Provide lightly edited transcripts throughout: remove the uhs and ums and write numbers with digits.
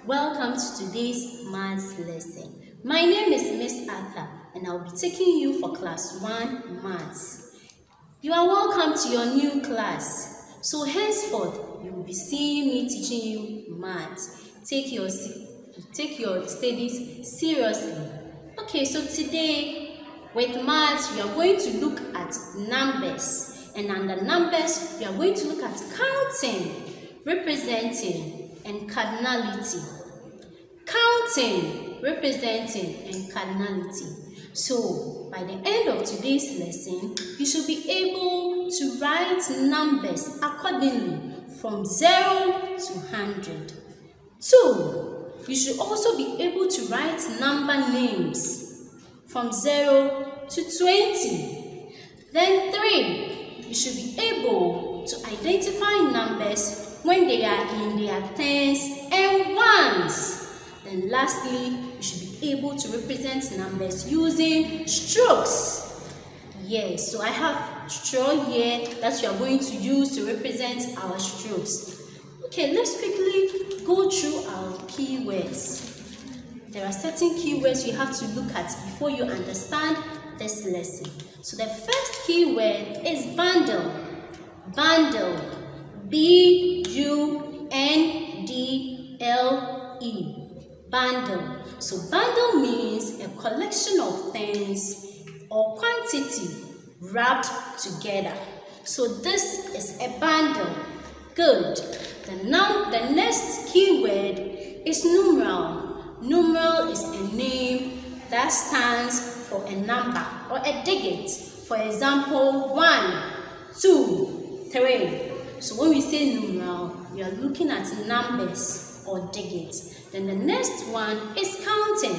Welcome to today's maths lesson. My name is Miss Arthur and I'll be taking you for class 1 maths. You are welcome to your new class. So henceforth, you will be seeing me teaching you maths. Take your studies seriously. Okay, so today with maths, we are going to look at numbers. And under numbers, we are going to look at counting, representing, and cardinality. Counting, representing, and cardinality. So, by the end of today's lesson, you should be able to write numbers accordingly from 0 to 100. 2. You should also be able to write number names from 0 to 20. Then 3. You should be able to identify numbers when they are in their tens and ones. Then lastly, you should be able to represent numbers using strokes. Yes, so I have straw here that we are going to use to represent our strokes. Okay, let's quickly go through our keywords. There are certain keywords you have to look at before you understand this lesson. So the first keyword is bundle. Bundle. B-U-N-D-L-E. Bundle. So bundle means a collection of things or quantity wrapped together. So this is a bundle. Good. The next keyword is numeral. Numeral is a name that stands for a number or a digit. For example, 1, 2, 3. So when we say numeral, we are looking at numbers or digits. Then the next one is counting.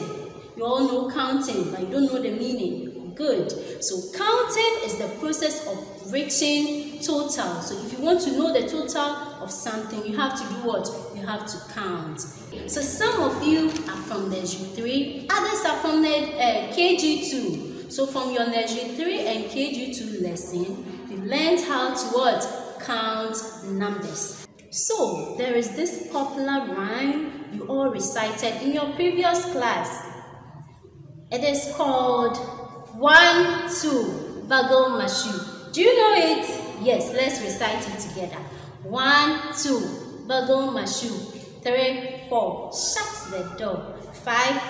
You all know counting, but you don't know the meaning. Good. So counting is the process of reaching total. So if you want to know the total of something, you have to do what? You have to count. So some of you are from nursery 3, others are from KG 2. So from your nursery 3 and KG 2 lesson, you learned how to what? Count numbers. So there is this popular rhyme you all recited in your previous class. It is called 1, 2, buckle my shoe. Do you know it? Yes, let's recite it together. 1, 2, buckle my shoe. 3, 4, shut the door. 5,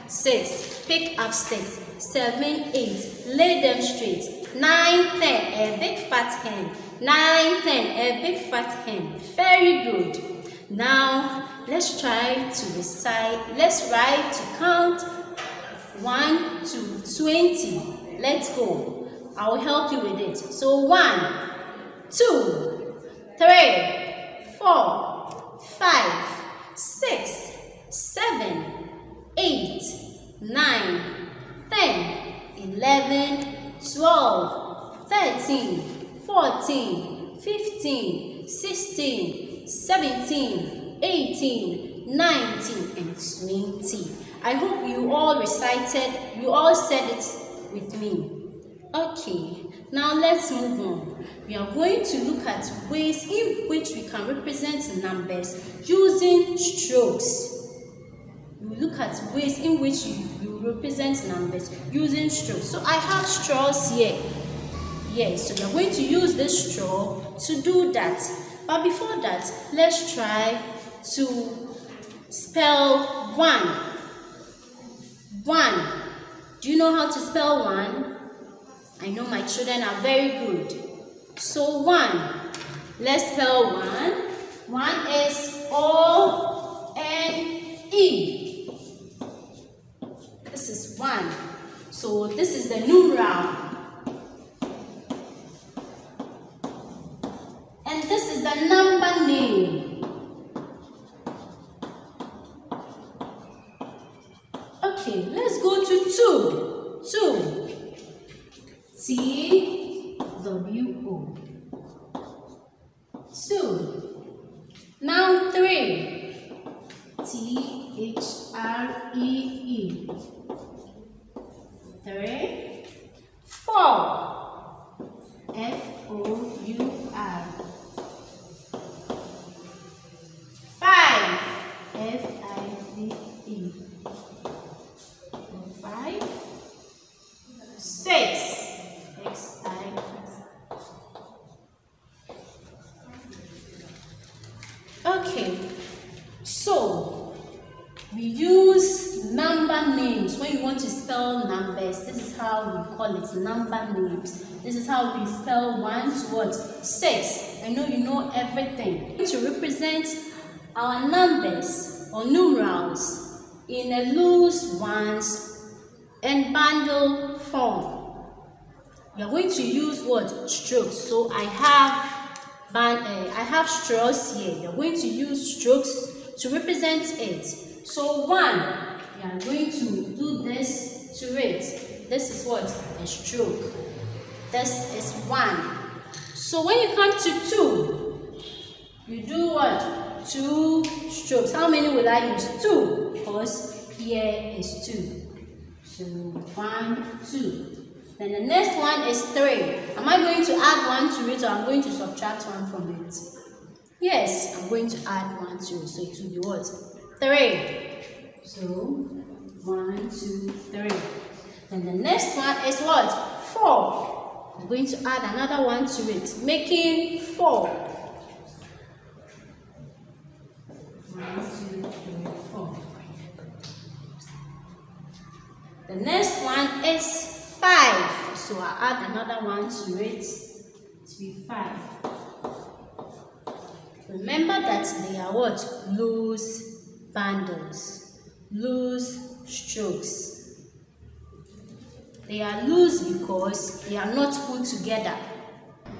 6, pick up sticks. 7, 8, lay them straight. 9, 10, a big fat hen. 9, 10, a big fat hen. Very good. Now, let's try to recite. Let's try to count 1 to 20. Let's go. I will help you with it. So 1, 2, 3, 4, 5, 6, 7, 8, 9, 10, 11, 12, 13, 14, 15, 16, 17, 18, 19, and 20. I hope you all said it with me. Okay, now let's move on. We are going to look at ways in which we can represent numbers using strokes. We look at ways in which you represent numbers using strokes. So I have straws here. Yes, so we are going to use this straw to do that. But before that, let's try to spell 1. 1. Do you know how to spell 1? I know my children are very good. So 1. Let's spell 1. 1 is O-N-E. This is 1. So this is the numeral. And this is the number name. Okay, let's go to 2. 2. T-W-O. 2. Now 3. T-H-R-E-E. 3. 4. F-O-U-R. 5. F-I 5, 6. Okay, so we use number names when you want to spell numbers. This is how we call it, number names. This is how we spell 1 to what? 6. I know you know everything. To represent our numbers or numerals in a loose ones and bundle form, we are going to use what? Strokes. So I have strokes here. You're going to use strokes to represent it. So 1, we are going to do this to it. This is what? A stroke. This is 1. So when you come to 2, you do what? 2 strokes. How many will I use? 2, because here is 2. So 1, 2. Then the next one is 3. Am I going to add 1 to it, or I'm going to subtract 1 from it? Yes, I'm going to add 1 to it. So it will be what? 3. So 1, 2, 3. And the next one is what? 4. I'm going to add another 1 to it, making 4. 1, 2, 3, 4. The next one is 5. So I'll add another 1 to it to be 5. Remember that they are what? Loose bundles, loose strokes. They are loose because they are not put together.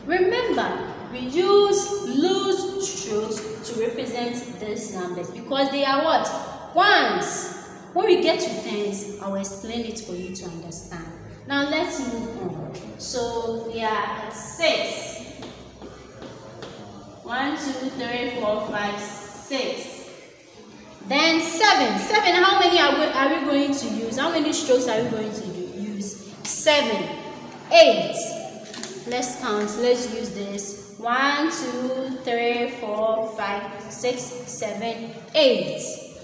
Remember, we use loose strokes to represent these numbers because they are what? Ones. When we get to tens, I will explain it for you to understand. Now let's move on. So we are at 6. 1, 2, 3, 4, 5, 6. Then 7. 7, how many are we going to use? How many strokes are we going to use? 7. 8. Let's count. Let's use this. 1, 2, 3, 4, 5, 6, 7, 8.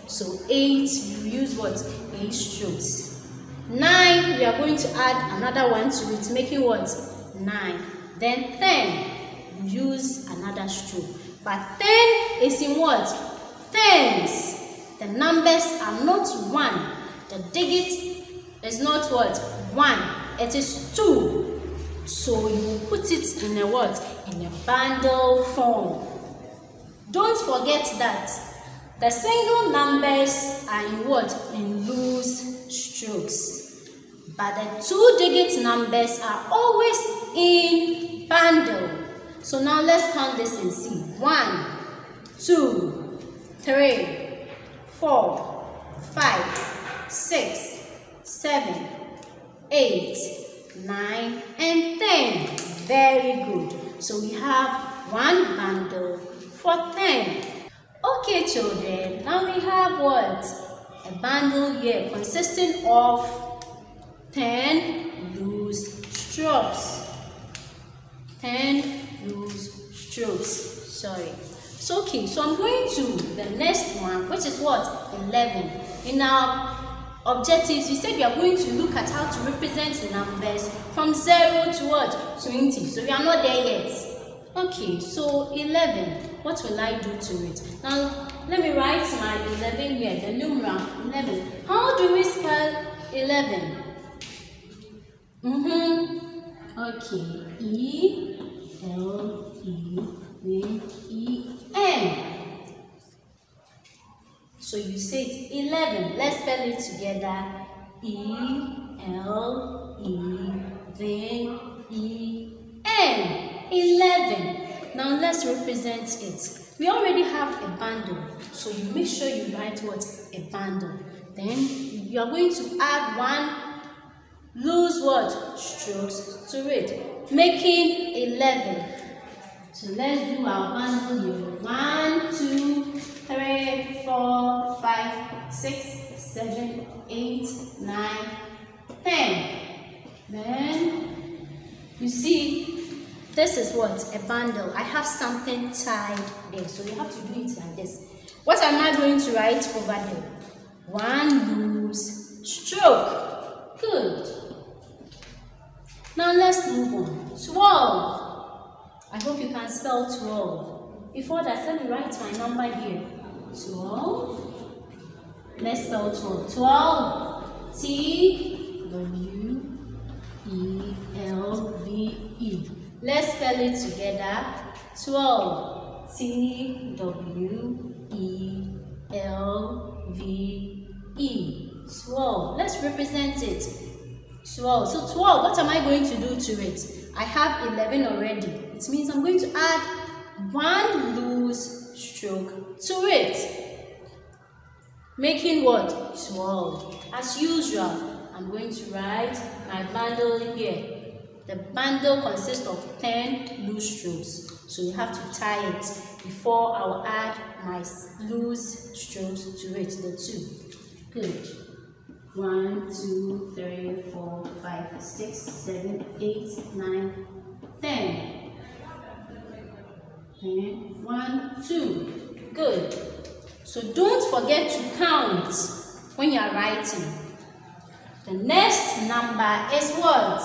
So 8, you use what? 8 strokes. 9, we are going to add another 1 to it, making what? 9. Then 10, we use another stroke. But 10 is in what? Tens. The numbers are not 1. The digit is not what? 1. It is 2. So you put it in a what? In a bundle form. Don't forget that the single numbers are in what? In loose strokes. But the 2-digit numbers are always in bundle. So now let's count this and see. 1, 2, 3, 4, 5, 6, 7, 8, 9, and 10. Very good. So we have 1 bundle for 10. Okay, children. Now we have what? A bundle here consisting of 10 loose strokes. 10 loose strokes. Sorry. So okay, so I'm going to the next one, which is what? 11. In our objectives, we said we are going to look at how to represent numbers from 0 to what? 20. So we are not there yet. Okay, so 11. What will I do to it? Now let me write my 11 here, the numeral 11. How do we spell 11? Okay, E-L-E-V-E-N. So you say it's 11. Let's spell it together. E-L-E-V-E-N. 11. Now let's represent it. We already have a bundle, so you make sure you write what? A bundle. Then you are going to add 1 loose what? Strokes to it, making 11. So let's do our bundle here. 1, 2, 3, 4, 5, 6, 7, 8, 9, 10. Then you see, this is what? A bundle. I have something tied there, so you have to do it like this. What am I going to write over there? 1 stroke. Good. Now let's move on. 12. I hope you can spell 12. Before that, let me write my number here. 12. Let's spell 12. 12. T-W-E-L-V-E. Let's spell it together. 12. T-W-E-L-V-E. 12. Let's represent it. 12. So 12, what am I going to do to it? I have 11 already. It means I'm going to add one loose stroke to it. Making what? 12. As usual, I'm going to write my bundle here. The bundle consists of 10 loose strokes. So you have to tie it before I will add my loose strokes to it, the 2. Good. 1, 2, 3, 4, 5, 6, 7, 8, 9, 10. 1, 2. Good. So don't forget to count when you are writing. The next number is what?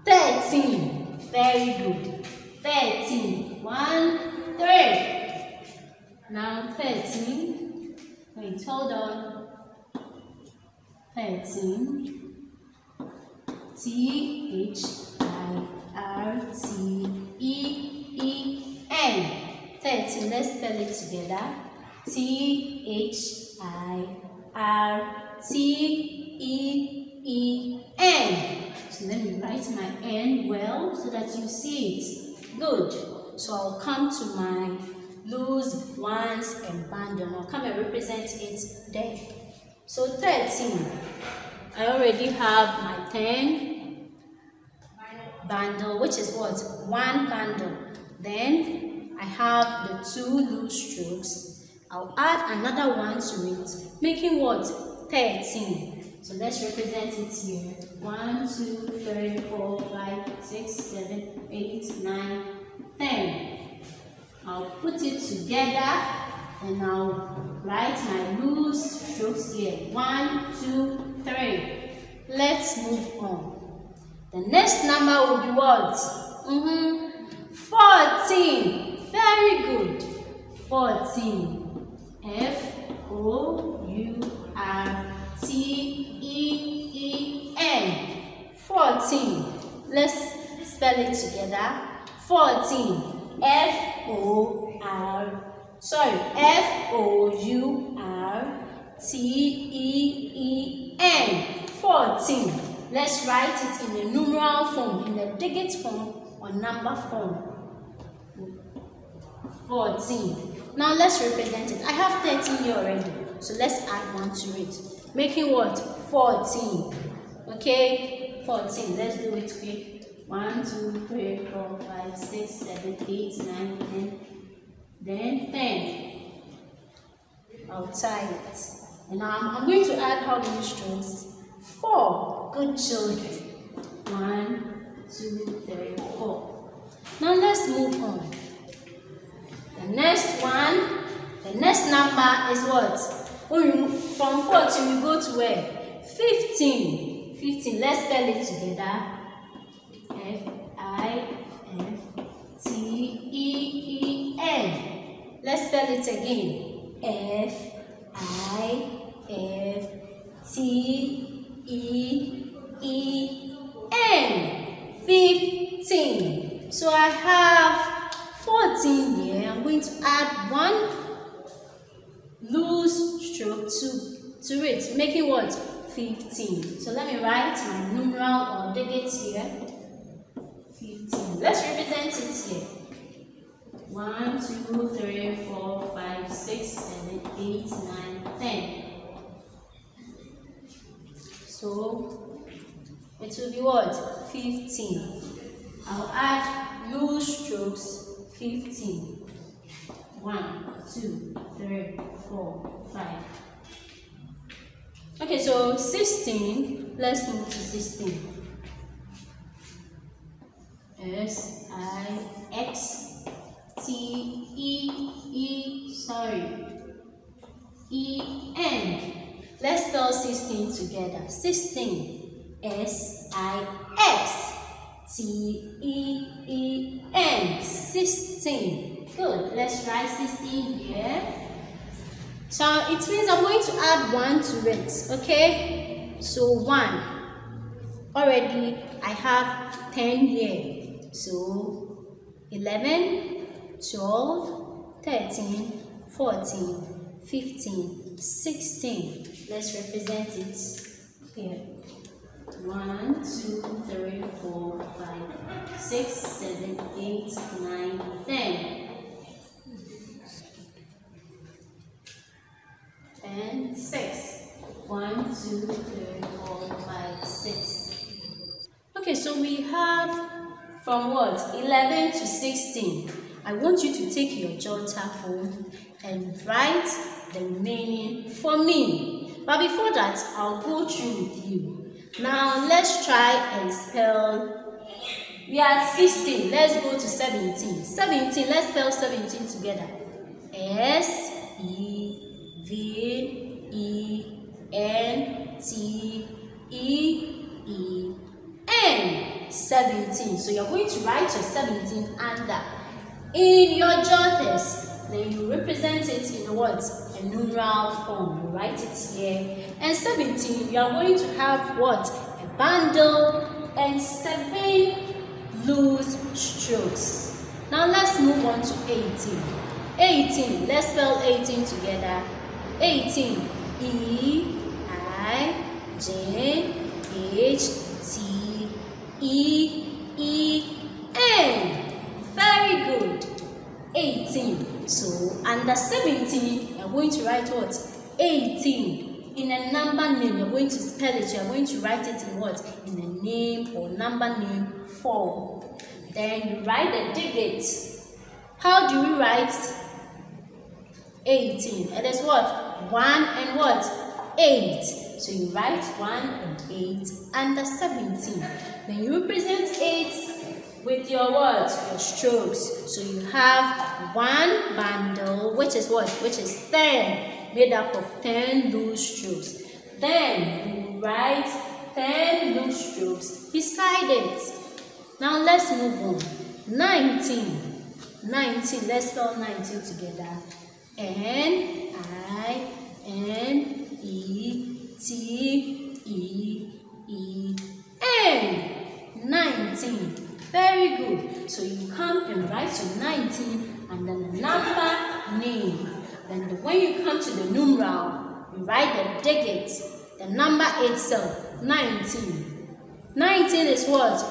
13. Very good. 13. 1, 3. Now 13. Wait, hold on. 13. T-H-I-R-T-E-E-N. 13. Let's spell it together. T-H-I-R-T-E-E-N. So let me write my N well so that you see it. Good. So I'll come to my loose ones and bundle. I'll come and represent it there. So 13. I already have my 10 bundle, which is what? 1 bundle. Then I have the 2 loose strokes. I'll add another one to it, making what? 13. So let's represent it here. 1, 2, 3, 4, 5, 6, 7, 8, 9, 10. I'll put it together and I'll write my loose strokes here. 1, 2, 3. Let's move on. The next number will be what? 14. Very good. 14. F-O-U-R-T-E-E-N. 14. Let's spell it together. 14. F-O-U-R-T-E-E-N. 14. Let's write it in the numeral form, in the digit form or number form. 14. Now let's represent it. I have 13 here already, so let's add 1 to it, making what? 14. Okay, 14. Let's do it quick. 1, 2, 3, 4, 5, 6, 7, 8, 9, 10. Then 10. I'll tie it. And now I'm going to add how many strokes? 4. Good children. 1, 2, 3, 4. Now let's move on. The next one, the next number is what? From 14 we go to where? 15. 15. Let's spell it together. F-I-F-T-E-E-N. Let's spell it again. F-I-F-T-E-E-N. 15. So I have 14 here. I'm going to add 1 loose stroke to it, making what? 15. So let me write my numeral or digits here. 15. Let's represent it here. 1, 2, 3, 4, 5, 6, 7, 8, 9, 10. So it will be what? 15. I'll add loose strokes. 15. 1, 2, 3, 4, 5. Okay, so 16. Let's move to 16. S-I-X-T-E-E, E-N. Let's spell 16 together. 16. S-I-X-T-E-E-N. 16. Good. Let's write 16 here. So it means I'm going to add 1 to it. Okay? So 1. Already I have 10 here. So 11, 12, 13, 14, 15, 16. Let's represent it here. 1, 2, 3, 4, 5, 6, 7, 8, 9, 10. And 6. 1, 2, 3, 4, 5, 6. Okay, so we have from what? 11 to 16. I want you to take your jotter home and write the remaining for me. But before that, I'll go through with you. Now, let's try and spell. We are at 16. Let's go to 17. 17. Let's spell 17 together. S-E-V-E-N-T-E-E-N. 17. So you're going to write your 17 under. In your jotters, then you represent it in what? A numeral form. You write it here. And 17, you are going to have what? A bundle and 7 loose strokes. Now let's move on to 18. 18, let's spell 18 together. 18, E-I-J-H-T-E-E-N. Very good. 18. So under 17, you're going to write what? 18. In a number name, you're going to spell it. You're going to write it in what? In a name or number name form. Then you write the digits. How do we write 18? It is what? 1 and what? 8. So you write 1 and 8 under 17. Then you represent 8 with your what? Your strokes. So you have 1 bundle, which is what? Which is 10, made up of 10 loose strokes. Then you write 10 loose strokes beside it. Now let's move on. 19. 19. Let's spell 19 together. N-I-N-E-T-E-E-N. 19. Very good. So you come and write your 19 and then the number name. Then when you come to the numeral, you write the digits, the number itself, 19. 19 is what?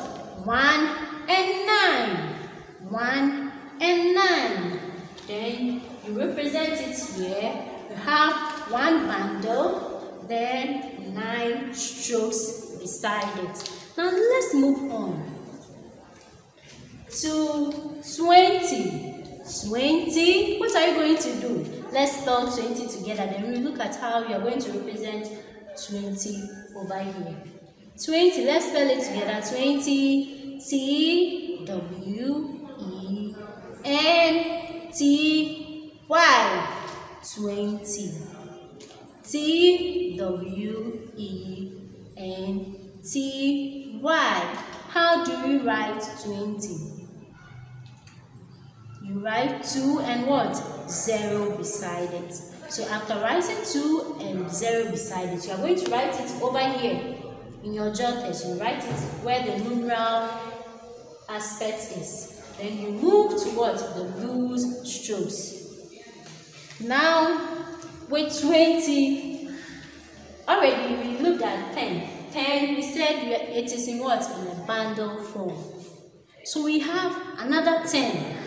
1 and 9. 1 and 9. Then you represent it here. You have 1 bundle, then 9 strokes beside it. Now let's move on to 20. 20. What are you going to do? Let's spell 20 together. Then we look at how you are going to represent 20 over here. 20. Let's spell it together. 20. T-W-E-N-T-Y. 20. T-W-E-N-T-Y. How do we write 20? You write 2 and what? 0 beside it. So after writing 2 and 0 beside it, you are going to write it over here in your jotters. You write it where the numeral aspect is. Then you move to what? The loose strokes. Now with 20, already we looked at 10. 10, we said it is in what? In a bundle form. So we have another 10.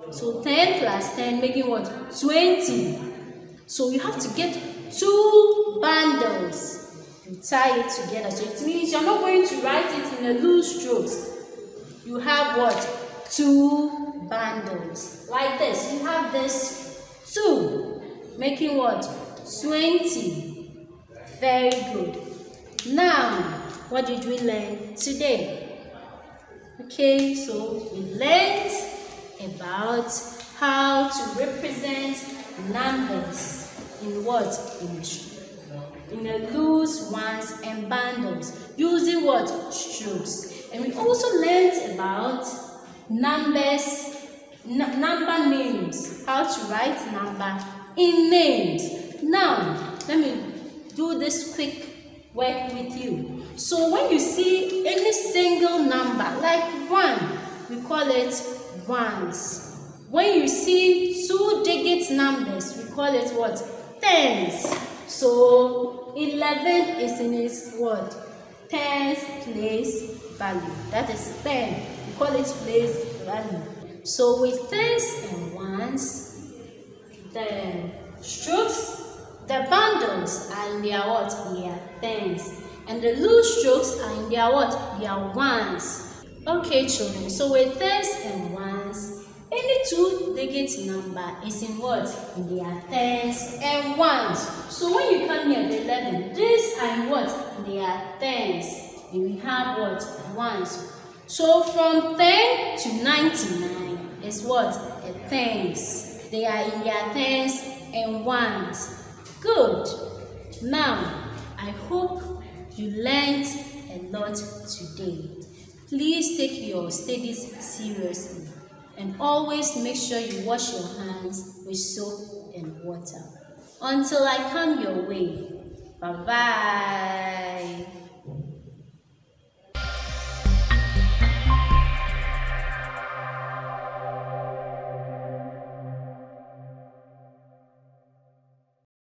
So 10 plus 10 making what? 20. So you have to get 2 bundles. You tie it together. So it means you're not going to write it in a loose strokes. You have what? 2 bundles. Like this. You have this 2. Making what? 20. Very good. Now, what did we learn today? Okay, so we learned about how to represent numbers in what? In in the loose ones and bundles using what? Strokes. And we also learned about numbers, number names, how to write number in names. Now, let me do this quick work with you. So when you see any single number, like 1, we call it ones. When you see 2-digit numbers, we call it what? Tens. So 11 is in its what? Tens place value. That is 10. We call it place value. So with tens and ones, the strokes, the bundles are in their what? Their tens. And the loose strokes are in their what? Their ones. Okay, children. So with tens and ones, any 2-digit number is in what? In their tens and ones. So when you come here to 11, these are in what? They are tens. And we have what? Ones. So from 10 to 99 is what? A tens. They are in their tens and ones. Good. Now, I hope you learned a lot today. Please take your studies seriously and always make sure you wash your hands with soap and water. Until I come your way. Bye-bye.